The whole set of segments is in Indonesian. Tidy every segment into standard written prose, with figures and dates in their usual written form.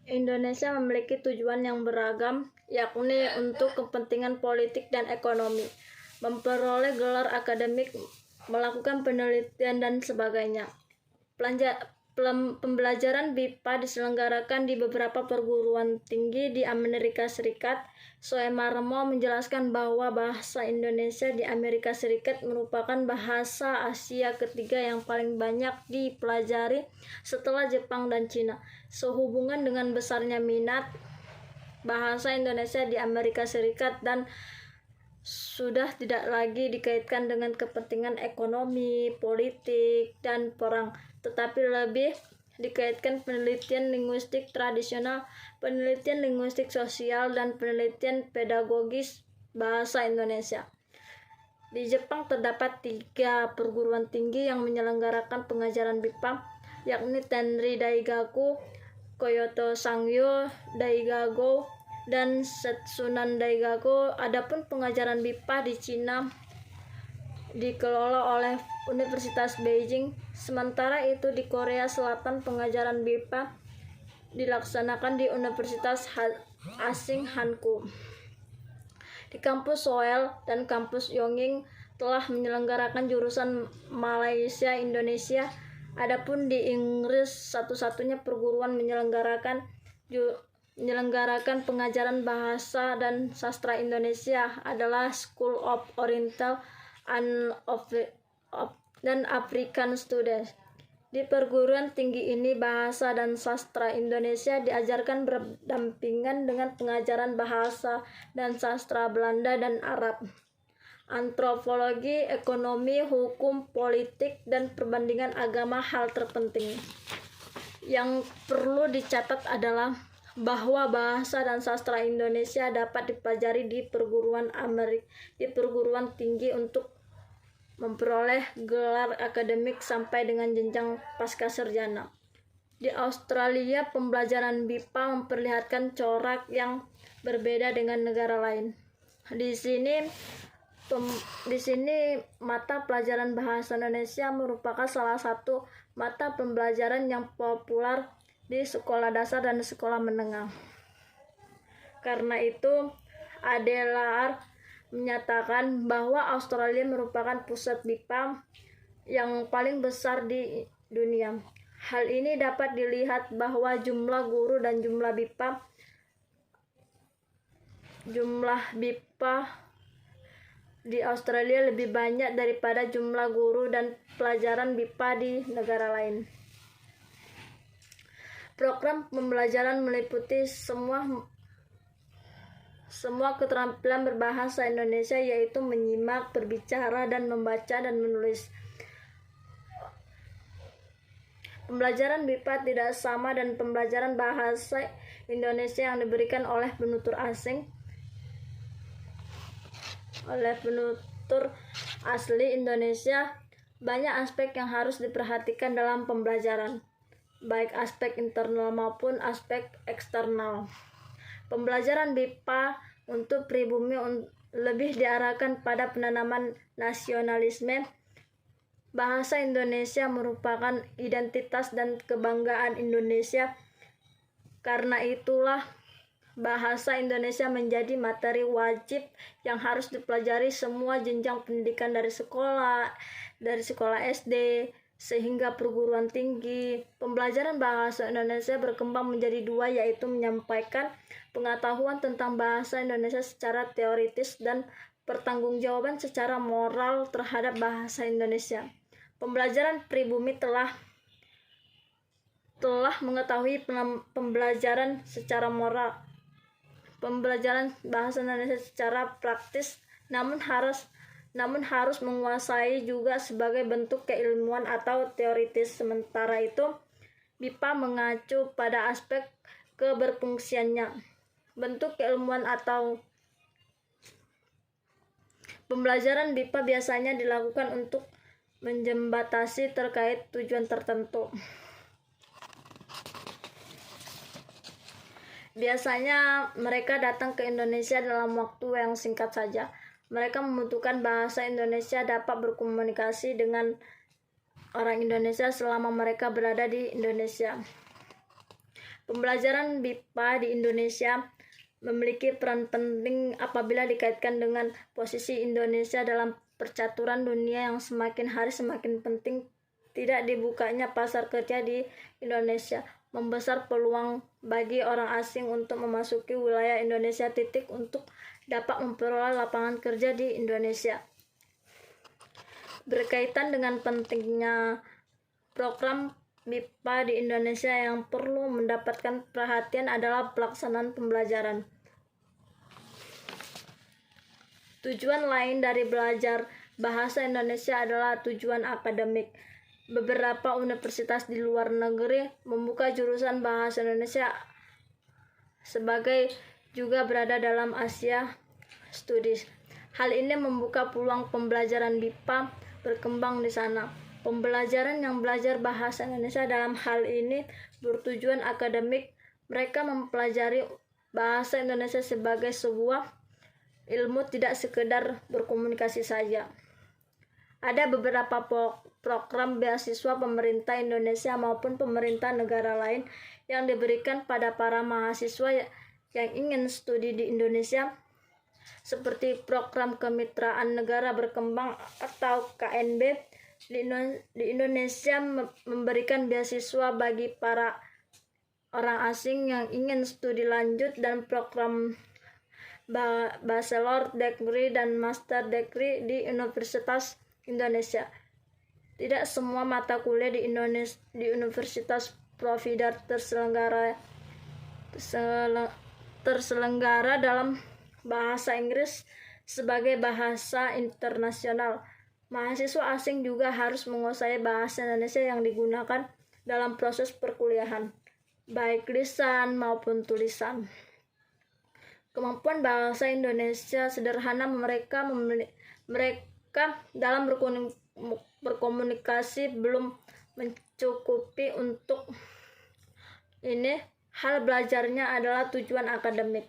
Indonesia memiliki tujuan yang beragam, yakni untuk kepentingan politik dan ekonomi, memperoleh gelar akademik, melakukan penelitian, dan sebagainya. Pembelajaran BIPA diselenggarakan di beberapa perguruan tinggi di Amerika Serikat. Soemarmo menjelaskan bahwa bahasa Indonesia di Amerika Serikat merupakan bahasa Asia ketiga yang paling banyak dipelajari setelah Jepang dan Cina. Sehubungan dengan besarnya minat bahasa Indonesia di Amerika Serikat dan sudah tidak lagi dikaitkan dengan kepentingan ekonomi, politik, dan perang, tetapi lebih dikaitkan penelitian linguistik tradisional, penelitian linguistik sosial, dan penelitian pedagogis bahasa Indonesia. Di Jepang terdapat 3 perguruan tinggi yang menyelenggarakan pengajaran BIPA, yakni Tenri Daigaku, Kyoto Sangyo Daigaku, dan Setsunan Daigaku. Adapun pengajaran BIPA di Cina dikelola oleh Universitas Beijing. Sementara itu di Korea Selatan pengajaran BIPA dilaksanakan di Universitas Asing Hankook. Di kampus Seoul dan kampus Yongin telah menyelenggarakan jurusan Malaysia Indonesia. Adapun di Inggris satu-satunya perguruan menyelenggarakan pengajaran bahasa dan sastra Indonesia adalah School of Oriental and African Studies. Di perguruan tinggi ini bahasa dan sastra Indonesia diajarkan berdampingan dengan pengajaran bahasa dan sastra Belanda dan Arab, antropologi, ekonomi, hukum, politik, dan perbandingan agama. Hal terpenting yang perlu dicatat adalah bahwa bahasa dan sastra Indonesia dapat dipelajari di perguruan tinggi untuk memperoleh gelar akademik sampai dengan jenjang pascasarjana. Di Australia, pembelajaran BIPA memperlihatkan corak yang berbeda dengan negara lain. Di sini mata pelajaran bahasa Indonesia merupakan salah satu mata pembelajaran yang populer di sekolah dasar dan sekolah menengah. Karena itu, Adelaar menyatakan bahwa Australia merupakan pusat BIPA yang paling besar di dunia. Hal ini dapat dilihat bahwa jumlah guru dan jumlah BIPA di Australia lebih banyak daripada jumlah guru dan pelajaran BIPA di negara lain. Program pembelajaran meliputi semua keterampilan berbahasa Indonesia, yaitu menyimak, berbicara, dan membaca dan menulis. Pembelajaran BIPA tidak sama dan pembelajaran bahasa Indonesia yang diberikan oleh penutur asli Indonesia. Banyak aspek yang harus diperhatikan dalam pembelajaran, baik aspek internal maupun aspek eksternal. Pembelajaran BIPA untuk pribumi lebih diarahkan pada penanaman nasionalisme. Bahasa Indonesia merupakan identitas dan kebanggaan Indonesia. Karena itulah bahasa Indonesia menjadi materi wajib yang harus dipelajari semua jenjang pendidikan dari sekolah SD sehingga perguruan tinggi. Pembelajaran bahasa Indonesia berkembang menjadi 2, yaitu menyampaikan pengetahuan tentang bahasa Indonesia secara teoritis dan pertanggungjawaban secara moral terhadap bahasa Indonesia. Pembelajaran pribumi telah mengetahui pembelajaran secara moral, pembelajaran bahasa Indonesia secara praktis, namun harus menguasai juga sebagai bentuk keilmuan atau teoritis. Sementara itu, BIPA mengacu pada aspek keberfungsiannya. Bentuk keilmuan atau pembelajaran BIPA biasanya dilakukan untuk menjembatasi terkait tujuan tertentu. Biasanya mereka datang ke Indonesia dalam waktu yang singkat saja. Mereka membutuhkan bahasa Indonesia dapat berkomunikasi dengan orang Indonesia selama mereka berada di Indonesia. Pembelajaran BIPA di Indonesia memiliki peran penting apabila dikaitkan dengan posisi Indonesia dalam percaturan dunia yang semakin hari semakin penting. Tidak dibukanya pasar kerja di Indonesia membesar peluang bagi orang asing untuk memasuki wilayah Indonesia untuk dapat memperoleh lapangan kerja di Indonesia. Berkaitan dengan pentingnya program BIPA di Indonesia, yang perlu mendapatkan perhatian adalah pelaksanaan pembelajaran. Tujuan lain dari belajar bahasa Indonesia adalah tujuan akademik. Beberapa universitas di luar negeri membuka jurusan bahasa Indonesia sebagai juga berada dalam Asia Studies. Hal ini membuka peluang pembelajaran BIPA berkembang di sana. Pembelajaran yang belajar bahasa Indonesia dalam hal ini bertujuan akademik. Mereka mempelajari bahasa Indonesia sebagai sebuah ilmu, tidak sekedar berkomunikasi saja. Ada beberapa program beasiswa pemerintah Indonesia maupun pemerintah negara lain yang diberikan pada para mahasiswa yang ingin studi di Indonesia, seperti program Kemitraan Negara Berkembang atau KNB. Di Indonesia memberikan beasiswa bagi para orang asing yang ingin studi lanjut dan program bachelor degree dan master degree di Universitas Indonesia. Tidak semua mata kuliah di universitas provider terselenggara dalam bahasa Inggris sebagai bahasa internasional. Mahasiswa asing juga harus menguasai bahasa Indonesia yang digunakan dalam proses perkuliahan, baik lisan maupun tulisan. Kemampuan bahasa Indonesia sederhana mereka dalam berkomunikasi belum mencukupi. Untuk ini, hal belajarnya adalah tujuan akademik.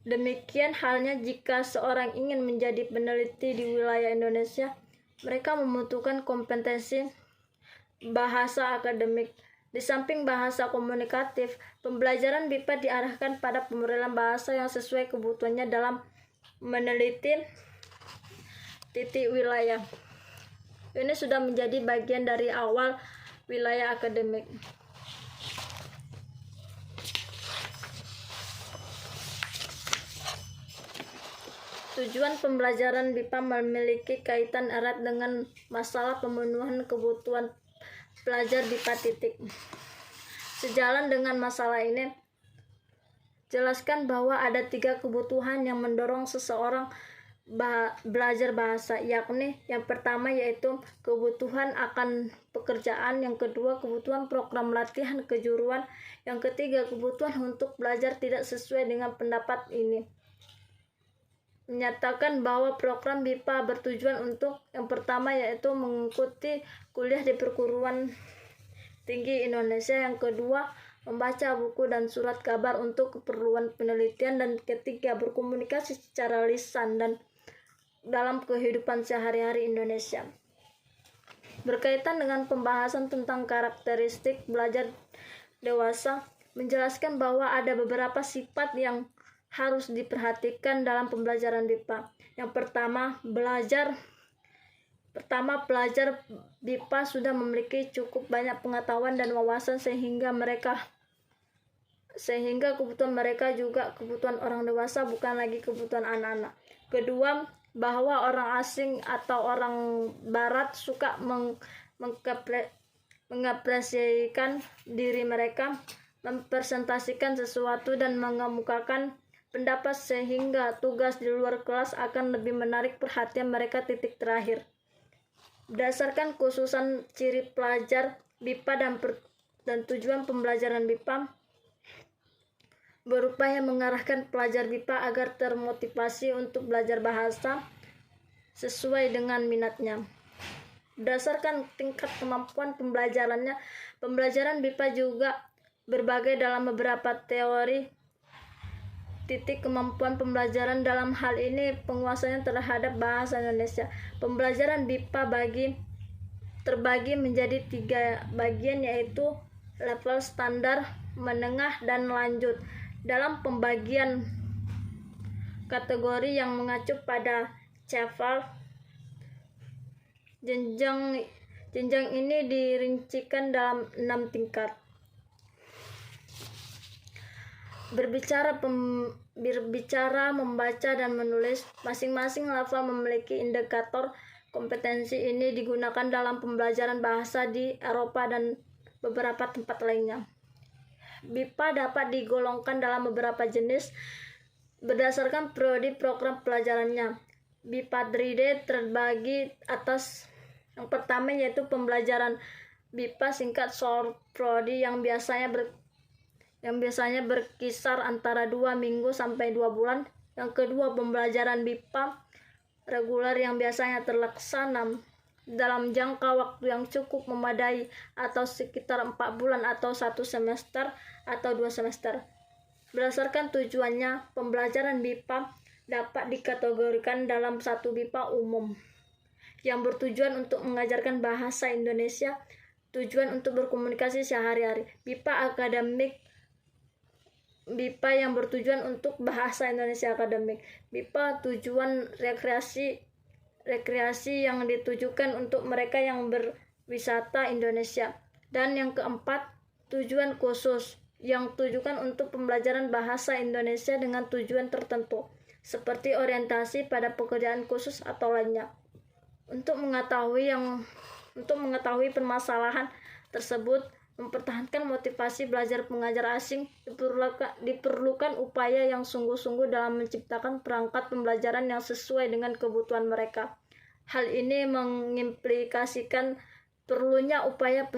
Demikian halnya jika seorang ingin menjadi peneliti di wilayah Indonesia, mereka membutuhkan kompetensi bahasa akademik. Di samping bahasa komunikatif, pembelajaran BIPA diarahkan pada pemrograman bahasa yang sesuai kebutuhannya dalam meneliti titik wilayah. Ini sudah menjadi bagian dari awal wilayah akademik. Tujuan pembelajaran BIPA memiliki kaitan erat dengan masalah pemenuhan kebutuhan pelajar BIPA. Sejalan dengan masalah ini, jelaskan bahwa ada 3 kebutuhan yang mendorong seseorang belajar bahasa, yakni yang pertama yaitu kebutuhan akan pekerjaan, yang kedua kebutuhan program latihan kejuruan, yang ketiga kebutuhan untuk belajar tidak sesuai dengan pendapat ini. Menyatakan bahwa program BIPA bertujuan untuk yang pertama yaitu mengikuti kuliah di perguruan tinggi Indonesia, yang kedua membaca buku dan surat kabar untuk keperluan penelitian, dan ketiga berkomunikasi secara lisan dan dalam kehidupan sehari-hari Indonesia. Berkaitan dengan pembahasan tentang karakteristik belajar dewasa, menjelaskan bahwa ada beberapa sifat yang harus diperhatikan dalam pembelajaran BIPA. Yang pertama, pelajar BIPA sudah memiliki cukup banyak pengetahuan dan wawasan sehingga kebutuhan mereka juga kebutuhan orang dewasa, bukan lagi kebutuhan anak-anak. Kedua, bahwa orang asing atau orang barat suka mengapresiasikan diri mereka, mempresentasikan sesuatu dan mengemukakan pendapat, sehingga tugas di luar kelas akan lebih menarik perhatian mereka. Titik terakhir, berdasarkan khususan ciri pelajar BIPA dan tujuan pembelajaran BIPA, berupaya mengarahkan pelajar BIPA agar termotivasi untuk belajar bahasa sesuai dengan minatnya. Berdasarkan tingkat kemampuan pembelajarannya, pembelajaran BIPA juga berbagi dalam beberapa teori. Titik kemampuan pembelajaran dalam hal ini penguasaan terhadap bahasa Indonesia. Pembelajaran BIPA terbagi menjadi 3 bagian, yaitu level standar, menengah, dan lanjut. Dalam pembagian kategori yang mengacu pada CEFAL, jenjang ini dirincikan dalam 6 tingkat. Berbicara, membaca, dan menulis, masing-masing level memiliki indikator kompetensi. Ini digunakan dalam pembelajaran bahasa di Eropa dan beberapa tempat lainnya. BIPA dapat digolongkan dalam beberapa jenis berdasarkan periode program pelajarannya. BIPA 3D terbagi atas yang pertama, yaitu pembelajaran BIPA singkat short prodi yang biasanya berkisar antara 2 minggu sampai 2 bulan. Yang kedua, pembelajaran BIPA reguler yang biasanya terlaksana dalam jangka waktu yang cukup memadai atau sekitar 4 bulan atau 1 semester atau 2 semester. Berdasarkan tujuannya, pembelajaran BIPA dapat dikategorikan dalam satu BIPA umum yang bertujuan untuk mengajarkan bahasa Indonesia, tujuan untuk berkomunikasi sehari-hari. BIPA akademik, BIPA yang bertujuan untuk bahasa Indonesia akademik. BIPA tujuan rekreasi yang ditujukan untuk mereka yang berwisata Indonesia. Dan yang keempat, tujuan khusus yang tujukan untuk pembelajaran bahasa Indonesia dengan tujuan tertentu, seperti orientasi pada pekerjaan khusus atau lainnya. Untuk mengetahui permasalahan tersebut, mempertahankan motivasi belajar pengajar asing, diperlukan upaya yang sungguh-sungguh dalam menciptakan perangkat pembelajaran yang sesuai dengan kebutuhan mereka. Hal ini mengimplikasikan perlunya upaya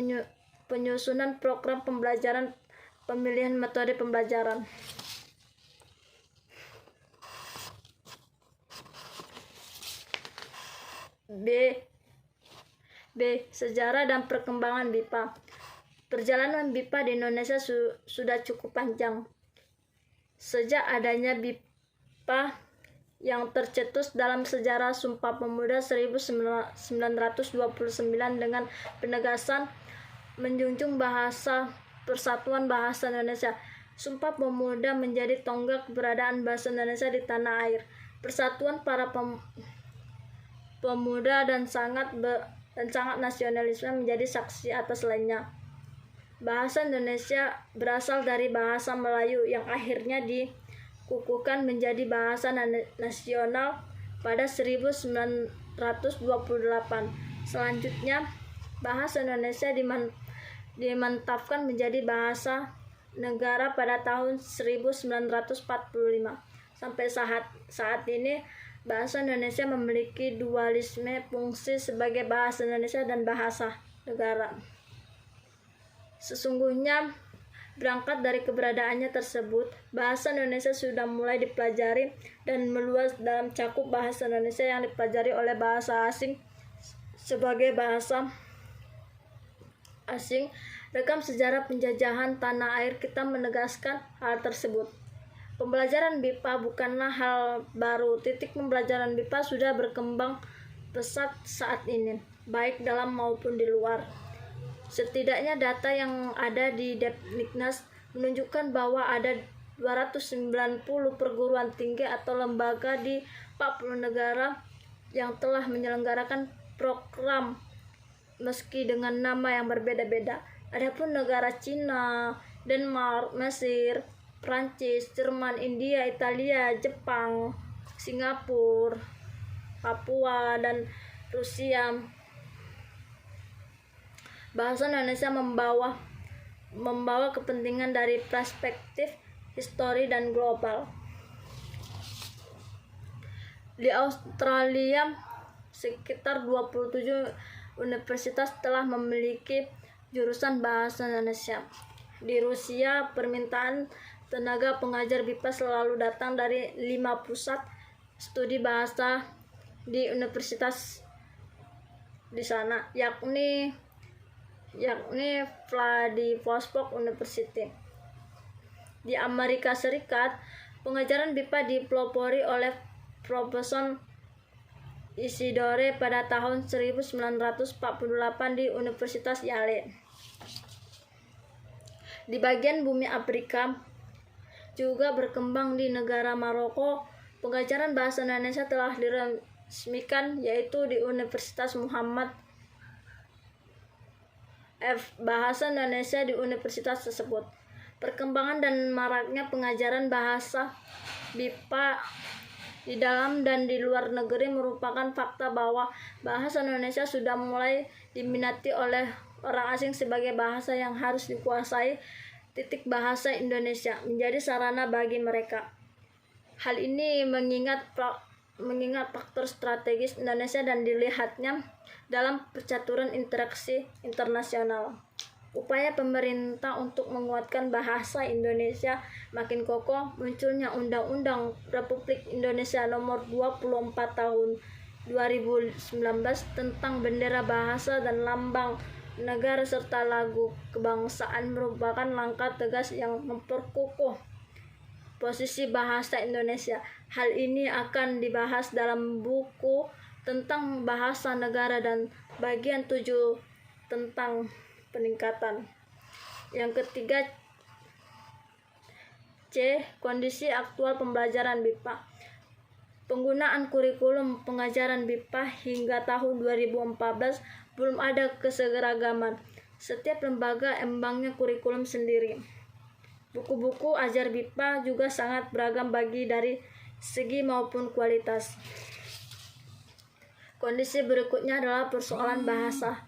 penyusunan program pembelajaran, pemilihan metode pembelajaran. B. Sejarah dan perkembangan BIPA. Perjalanan BIPA di Indonesia sudah cukup panjang. Sejak adanya BIPA yang tercetus dalam sejarah Sumpah Pemuda 1929 dengan penegasan menjunjung persatuan bahasa Indonesia. Sumpah Pemuda menjadi tonggak keberadaan bahasa Indonesia di tanah air. Persatuan para pemuda dan sangat nasionalisme menjadi saksi atas lainnya. Bahasa Indonesia berasal dari bahasa Melayu yang akhirnya dikukuhkan menjadi bahasa nasional pada 1928. Selanjutnya, bahasa Indonesia dimantapkan menjadi bahasa negara pada tahun 1945. Sampai saat ini, bahasa Indonesia memiliki dualisme fungsi sebagai bahasa Indonesia dan bahasa negara. Sesungguhnya, berangkat dari keberadaannya tersebut, bahasa Indonesia sudah mulai dipelajari dan meluas dalam cakup bahasa Indonesia yang dipelajari oleh bahasa asing sebagai bahasa asing. Rekam sejarah penjajahan tanah air kita menegaskan hal tersebut. Pembelajaran BIPA bukanlah hal baru. Titik pembelajaran BIPA sudah berkembang pesat saat ini, baik dalam maupun di luar. Setidaknya data yang ada di Depdiknas menunjukkan bahwa ada 290 perguruan tinggi atau lembaga di 40 negara yang telah menyelenggarakan program meski dengan nama yang berbeda-beda. Adapun negara Cina, Denmark, Mesir, Prancis, Jerman, India, Italia, Jepang, Singapura, Papua, dan Rusia, bahasa Indonesia membawa kepentingan dari perspektif histori dan global. Di Australia, sekitar 27 universitas telah memiliki jurusan bahasa Indonesia. Di Rusia, permintaan tenaga pengajar BIPA selalu datang dari 5 pusat studi bahasa di universitas di sana, yakni Vladivostok University. Di Amerika Serikat, pengajaran BIPA dipelopori oleh Profesor Isidore pada tahun 1948 di Universitas Yale. Di bagian bumi Afrika juga berkembang di negara Maroko. Pengajaran bahasa Indonesia telah diresmikan yaitu di Universitas Muhammad F. Bahasa Indonesia di universitas tersebut. Perkembangan dan maraknya pengajaran bahasa BIPA di dalam dan di luar negeri merupakan fakta bahwa bahasa Indonesia sudah mulai diminati oleh orang asing sebagai bahasa yang harus dikuasai. Bahasa Indonesia menjadi sarana bagi mereka. Hal ini mengingat faktor strategis Indonesia dan dilihatnya dalam percaturan interaksi internasional. Upaya pemerintah untuk menguatkan bahasa Indonesia makin kokoh. Munculnya Undang-Undang Republik Indonesia Nomor 24 Tahun 2019 tentang bendera bahasa dan lambang negara serta lagu kebangsaan merupakan langkah tegas yang memperkukuh posisi bahasa Indonesia. Hal ini akan dibahas dalam buku tentang bahasa negara dan bagian 7 tentang peningkatan. Yang ketiga, C. Kondisi aktual pembelajaran BIPA. Penggunaan kurikulum pengajaran BIPA hingga tahun 2014 belum ada keseragaman. Setiap lembaga embangnya kurikulum sendiri. Buku-buku ajar BIPA juga sangat beragam bagi dari segi maupun kualitas. Kondisi berikutnya adalah persoalan bahasa.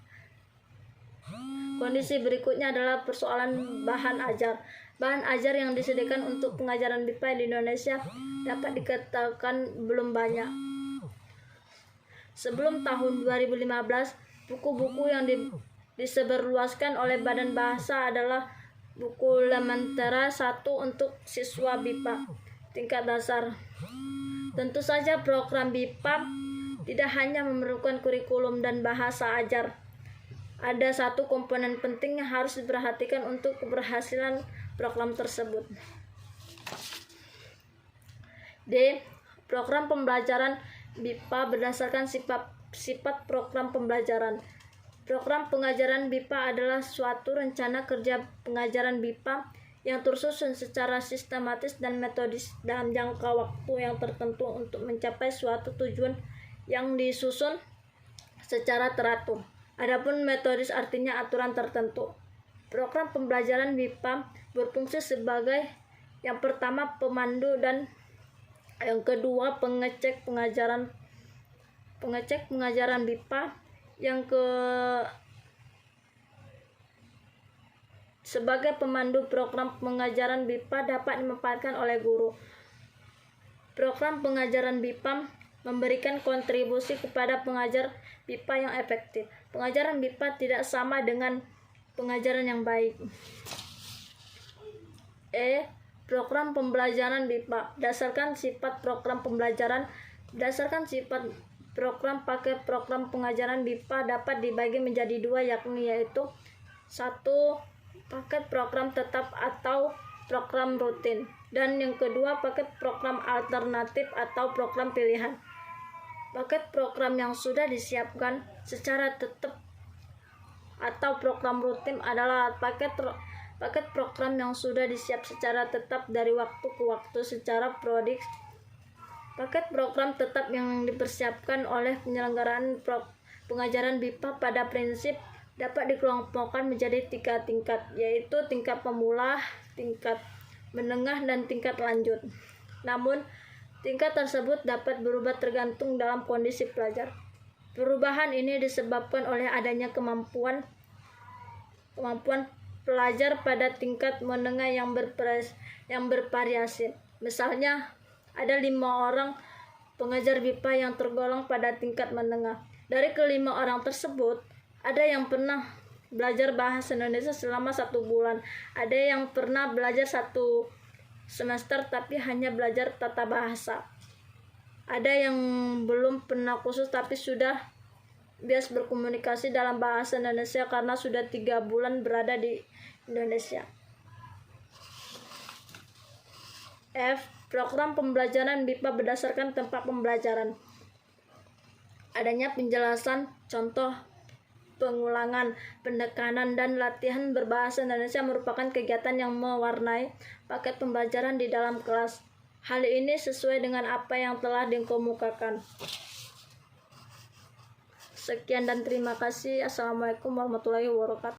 Kondisi berikutnya adalah persoalan bahan ajar. Bahan ajar yang disediakan untuk pengajaran BIPA di Indonesia dapat dikatakan belum banyak. Sebelum tahun 2015, buku-buku yang disebarluaskan oleh Badan Bahasa adalah buku Lementera 1 untuk siswa BIPA tingkat dasar. Tentu saja program BIPA tidak hanya memerlukan kurikulum dan bahasa ajar. Ada satu komponen penting yang harus diperhatikan untuk keberhasilan program tersebut. D. Program pembelajaran BIPA berdasarkan sifat program pembelajaran. Program pengajaran BIPA adalah suatu rencana kerja pengajaran BIPA yang tersusun secara sistematis dan metodis dalam jangka waktu yang tertentu untuk mencapai suatu tujuan yang disusun secara teratur. Adapun metodis artinya aturan tertentu. Program pembelajaran BIPA berfungsi sebagai yang pertama pemandu dan yang kedua pengecek pengajaran BIPA, sebagai pemandu program pengajaran BIPA dapat dimanfaatkan oleh guru. Program pengajaran BIPA memberikan kontribusi kepada pengajar BIPA yang efektif. Pengajaran BIPA tidak sama dengan pengajaran yang baik. E. Program pembelajaran BIPA. Berdasarkan sifat program pembelajaran, berdasarkan sifat program, paket program pengajaran BIPA dapat dibagi menjadi dua, yaitu 1. Paket program tetap atau program rutin, dan yang kedua paket program alternatif atau program pilihan. Paket program yang sudah disiapkan secara tetap atau program rutin adalah paket program yang sudah disiap secara tetap dari waktu ke waktu secara periodik. Paket program tetap yang dipersiapkan oleh penyelenggaraan pengajaran BIPA pada prinsip dapat dikelompokkan menjadi 3 tingkat, yaitu tingkat pemula, tingkat menengah, dan tingkat lanjut. Namun, tingkat tersebut dapat berubah tergantung dalam kondisi pelajar. Perubahan ini disebabkan oleh adanya kemampuan pelajar pada tingkat menengah yang bervariasi. Misalnya, ada 5 orang pengajar BIPA yang tergolong pada tingkat menengah. Dari ke-5 orang tersebut, ada yang pernah belajar bahasa Indonesia selama 1 bulan. Ada yang pernah belajar 1 semester tapi hanya belajar tata bahasa. Ada yang belum pernah kursus tapi sudah biasa berkomunikasi dalam bahasa Indonesia karena sudah 3 bulan berada di Indonesia. F. Program pembelajaran BIPA berdasarkan tempat pembelajaran. Adanya penjelasan contoh pengulangan, pendekanan, dan latihan berbahasa Indonesia merupakan kegiatan yang mewarnai paket pembelajaran di dalam kelas. Hal ini sesuai dengan apa yang telah dikemukakan. Sekian dan terima kasih. Assalamualaikum warahmatullahi wabarakatuh.